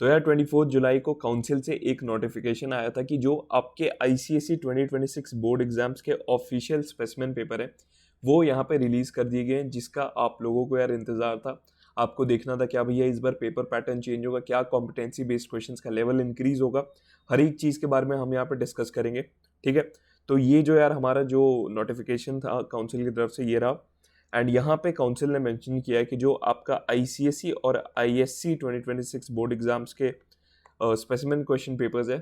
तो यार 24 जुलाई को काउंसिल से एक नोटिफिकेशन आया था कि जो आपके आईसीएसई 2026 बोर्ड एग्जाम्स के ऑफिशियल स्पेसिमेन पेपर है वो यहाँ पे रिलीज कर दिए गए हैं, जिसका आप लोगों को यार इंतजार था। आपको देखना था क्या भैया इस बार पेपर पैटर्न चेंज होगा, क्या कॉम्पिटेंसी बेस्ड क्वेश्चंस का लेवल इंक्रीज होगा, हर एक चीज़ के बारे में हम यहाँ पे डिस्कस करेंगे। ठीक है, तो ये जो यार हमारा जो नोटिफिकेशन था काउंसिल की तरफ से ये रहा। एंड यहाँ पे काउंसिल ने मेंशन किया है कि जो आपका आईसीएसई और आईएससी 2026 बोर्ड एग्जाम्स के स्पेसिमेन क्वेश्चन पेपर्स है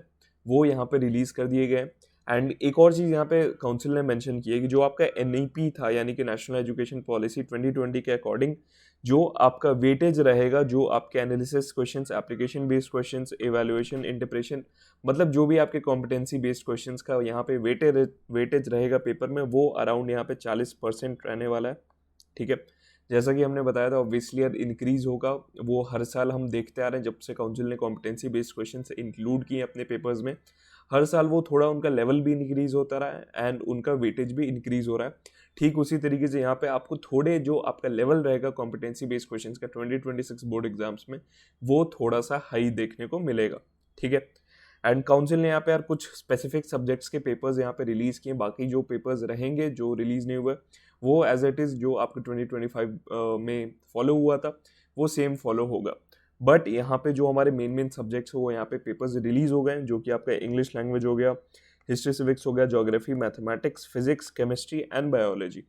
वो यहाँ पे रिलीज कर दिए गए। एंड एक और चीज़ यहाँ पे काउंसिल ने मेंशन की है कि जो आपका एनईपी था यानी कि नेशनल एजुकेशन पॉलिसी 2020 के अकॉर्डिंग जो आपका वेटेज रहेगा, जो आपके analysis questions, application based questions, evaluation, interpretation, मतलब जो भी आपके कॉम्पिटेंसी बेस्ड क्वेश्चंस का यहाँ पे वेटेज रहेगा पेपर में वो अराउंड यहाँ पे 40% रहने वाला है। ठीक है, जैसा कि हमने बताया था ऑब्वियसली यार इंक्रीज होगा, वो हर साल हम देखते आ रहे हैं जब से काउंसिल ने कॉम्पिटेंसी बेस्ड क्वेश्चन इंक्लूड किए अपने पेपर्स में, हर साल वो थोड़ा उनका लेवल भी इंक्रीज होता रहा है एंड उनका वेटेज भी इंक्रीज हो रहा है। ठीक उसी तरीके से यहाँ पे आपको थोड़े जो आपका लेवल रहेगा कॉम्पिटेंसी बेस्ड क्वेश्चन का 2026 बोर्ड एग्जाम्स में वो थोड़ा सा हाई देखने को मिलेगा। ठीक है, एंड काउंसिल ने यहाँ पे यार कुछ स्पेसिफिक सब्जेक्ट्स के पेपर्स यहाँ पे रिलीज किए, बाकी जो पेपर्स रहेंगे जो रिलीज नहीं हुए वो एज इट इज़ जो आपके 2025 में फॉलो हुआ था वो सेम फॉलो होगा। बट यहाँ पे जो हमारे मेन सब्जेक्ट्स हो वो यहाँ पे पेपर्स रिलीज हो गए हैं, जो कि आपका इंग्लिश लैंग्वेज हो गया, हिस्ट्री सिविक्स हो गया, geography, mathematics, physics, chemistry and biology.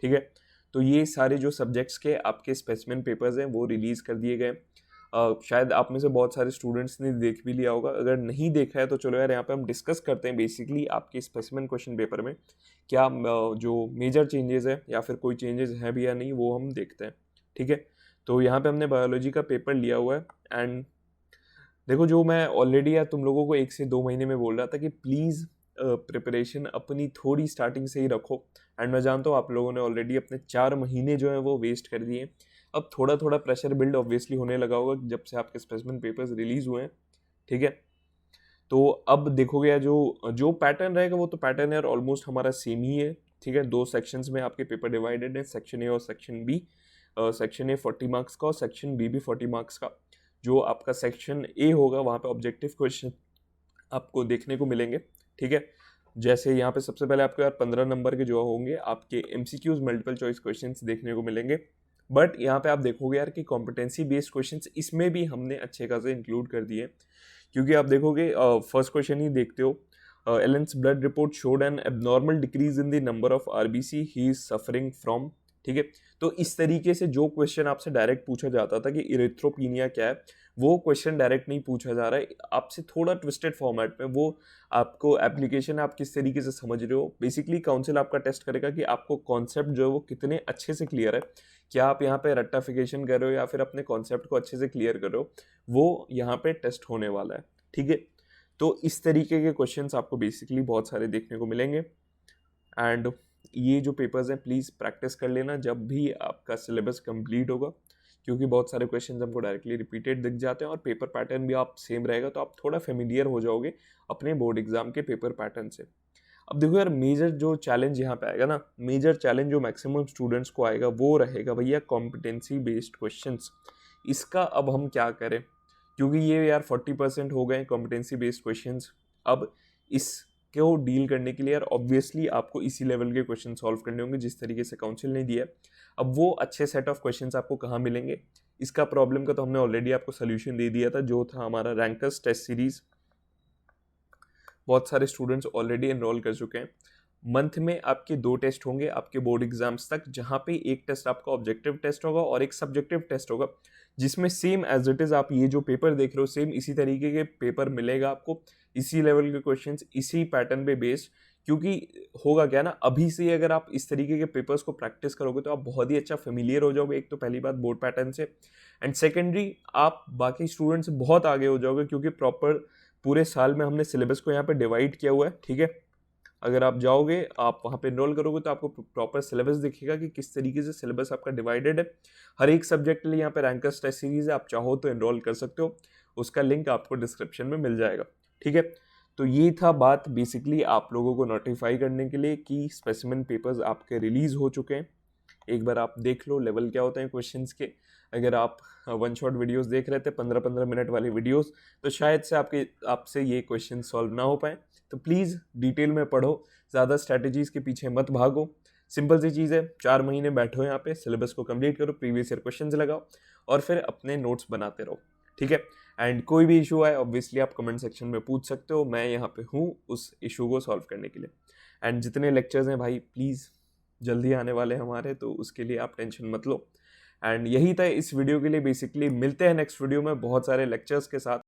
ठीक है, तो ये सारे जो सब्जेक्ट्स के आपके स्पेसिमेन पेपर्स हैं वो रिलीज कर दिए गए। शायद आप में से बहुत सारे स्टूडेंट्स ने देख भी लिया होगा, अगर नहीं देखा है तो चलो यार यहाँ पे हम डिस्कस करते हैं बेसिकली आपके स्पेसिमेन क्वेश्चन पेपर में क्या जो मेजर चेंजेस है या फिर कोई चेंजेस है भी या नहीं वो हम देखते हैं। ठीक है, तो यहाँ पे हमने बायोलॉजी का पेपर लिया हुआ है। एंड देखो जो मैं ऑलरेडी यार तुम लोगों को 1 से 2 महीने में बोल रहा था कि प्लीज़ प्रिपरेशन अपनी थोड़ी स्टार्टिंग से ही रखो, एंड मैं जानता हूँ आप लोगों ने ऑलरेडी अपने 4 महीने जो है वो वेस्ट कर दिए। अब थोड़ा थोड़ा प्रेशर बिल्ड ऑब्वियसली होने लगा होगा जब से आपके स्पेसिमेन पेपर्स रिलीज हुए हैं। ठीक है, तो अब देखोगे यार जो जो पैटर्न रहेगा वो तो पैटर्न यार ऑलमोस्ट हमारा सेम ही है। ठीक है, 2 सेक्शंस में आपके पेपर डिवाइडेड है, सेक्शन ए और section B. Section A 40 marks का और सेक्शन बी भी 40 मार्क्स का। जो आपका सेक्शन ए होगा वहाँ पे ऑब्जेक्टिव क्वेश्चन आपको देखने को मिलेंगे। ठीक है, जैसे यहाँ पे सबसे पहले आपको यार 15 नंबर के जो होंगे आपके एमसीक्यूज मल्टीपल चॉइस क्वेश्चंस देखने को मिलेंगे। बट यहाँ पे आप देखोगे यार कि कॉम्पिटेंसी बेस्ड क्वेश्चंस इसमें भी हमने अच्छे खासे इंक्लूड कर दिए, क्योंकि आप देखोगे फर्स्ट क्वेश्चन ही देखते हो, Allen's blood report showed an abnormal decrease in the number of RBC he is suffering from. ठीक है, तो इस तरीके से जो क्वेश्चन आपसे डायरेक्ट पूछा जाता था कि इरेथ्रोपीनिया क्या है, वो क्वेश्चन डायरेक्ट नहीं पूछा जा रहा है, आपसे थोड़ा ट्विस्टेड फॉर्मेट में वो आपको एप्लीकेशन आप किस तरीके से समझ रहे हो। बेसिकली काउंसिल आपका टेस्ट करेगा कि आपको कॉन्सेप्ट जो है वो कितने अच्छे से क्लियर है, क्या आप यहाँ पे रट्टाफिकेशन कर रहे हो या फिर अपने कॉन्सेप्ट को अच्छे से क्लियर कर रहे हो, वो यहाँ पे टेस्ट होने वाला है। ठीक है, तो इस तरीके के क्वेश्चंस आपको बेसिकली बहुत सारे देखने को मिलेंगे। एंड ये जो पेपर्स हैं प्लीज़ प्रैक्टिस कर लेना जब भी आपका सिलेबस कंप्लीट होगा, क्योंकि बहुत सारे क्वेश्चंस हमको डायरेक्टली रिपीटेड दिख जाते हैं और पेपर पैटर्न भी आप सेम रहेगा, तो आप थोड़ा फेमिलियर हो जाओगे अपने बोर्ड एग्जाम के पेपर पैटर्न से। अब देखो यार मेजर जो चैलेंज यहाँ पे आएगा ना, मेजर चैलेंज जो मैक्सिमम स्टूडेंट्स को आएगा वो रहेगा भैया कॉम्पिटेंसी बेस्ड क्वेश्चंस। इसका अब हम क्या करें, क्योंकि ये यार 40% हो गए कॉम्पिटेंसी बेस्ड क्वेश्चंस। अब इसको डील करने के लिए यार ऑब्वियसली आपको इसी लेवल के क्वेश्चन सॉल्व करने होंगे जिस तरीके से काउंसिल ने दिया। अब वो अच्छे सेट ऑफ क्वेश्चंस आपको कहाँ मिलेंगे, इसका प्रॉब्लम का तो हमने ऑलरेडी आपको सोल्यूशन दे दिया था, जो था हमारा रैंकर्स टेस्ट सीरीज। बहुत सारे स्टूडेंट्स ऑलरेडी एनरोल कर चुके हैं। मंथ में आपके 2 टेस्ट होंगे आपके बोर्ड एग्जाम्स तक, जहाँ पे एक टेस्ट आपका ऑब्जेक्टिव टेस्ट होगा और एक सब्जेक्टिव टेस्ट होगा, जिसमें सेम एज इट इज़ आप ये जो पेपर देख रहे हो सेम इसी तरीके के पेपर मिलेगा आपको, इसी लेवल के क्वेश्चंस इसी पैटर्न पे बेस्ड। क्योंकि होगा क्या ना, अभी से अगर आप इस तरीके के पेपर्स को प्रैक्टिस करोगे तो आप बहुत ही अच्छा फेमिलियर हो जाओगे, एक तो पहली बात बोर्ड पैटर्न से, एंड सेकेंडरी आप बाकी स्टूडेंट्स से बहुत आगे हो जाओगे, क्योंकि प्रॉपर पूरे साल में हमने सिलेबस को यहाँ पे डिवाइड किया हुआ है। ठीक है, अगर आप जाओगे आप वहाँ पे एनरोल करोगे तो आपको प्रॉपर सिलेबस दिखेगा कि किस तरीके से सिलेबस आपका डिवाइडेड है। हर एक सब्जेक्ट के लिए यहाँ पे रैंकर्स टेस्ट सीरीज है, आप चाहो तो एनरोल कर सकते हो, उसका लिंक आपको डिस्क्रिप्शन में मिल जाएगा। ठीक है, तो ये था बात बेसिकली आप लोगों को नोटिफाई करने के लिए कि स्पेसिमेन पेपर्स आपके रिलीज हो चुके हैं। एक बार आप देख लो लेवल क्या होते हैं क्वेश्चंस के। अगर आप वन शॉट वीडियोस देख रहे थे 15-15 मिनट वाली वीडियोस, तो शायद से आपसे ये क्वेश्चन सॉल्व ना हो पाए। तो प्लीज़ डिटेल में पढ़ो, ज़्यादा स्ट्रैटेजीज़ के पीछे मत भागो। सिंपल सी चीज़ है, 4 महीने बैठो यहाँ पे, सिलेबस को कंप्लीट करो, प्रीवियस ईयर क्वेश्चंस लगाओ और फिर अपने नोट्स बनाते रहो, ठीक है। एंड कोई भी इशू आए ऑब्वियसली आप कमेंट सेक्शन में पूछ सकते हो, मैं यहाँ पे हूँ उस इशू को सॉल्व करने के लिए। एंड जितने लेक्चर्स हैं भाई प्लीज़ जल्दी आने वाले हैं हमारे, तो उसके लिए आप टेंशन मत लो। एंड यही था इस वीडियो के लिए बेसिकली। मिलते हैं नेक्स्ट वीडियो में बहुत सारे लेक्चर्स के साथ।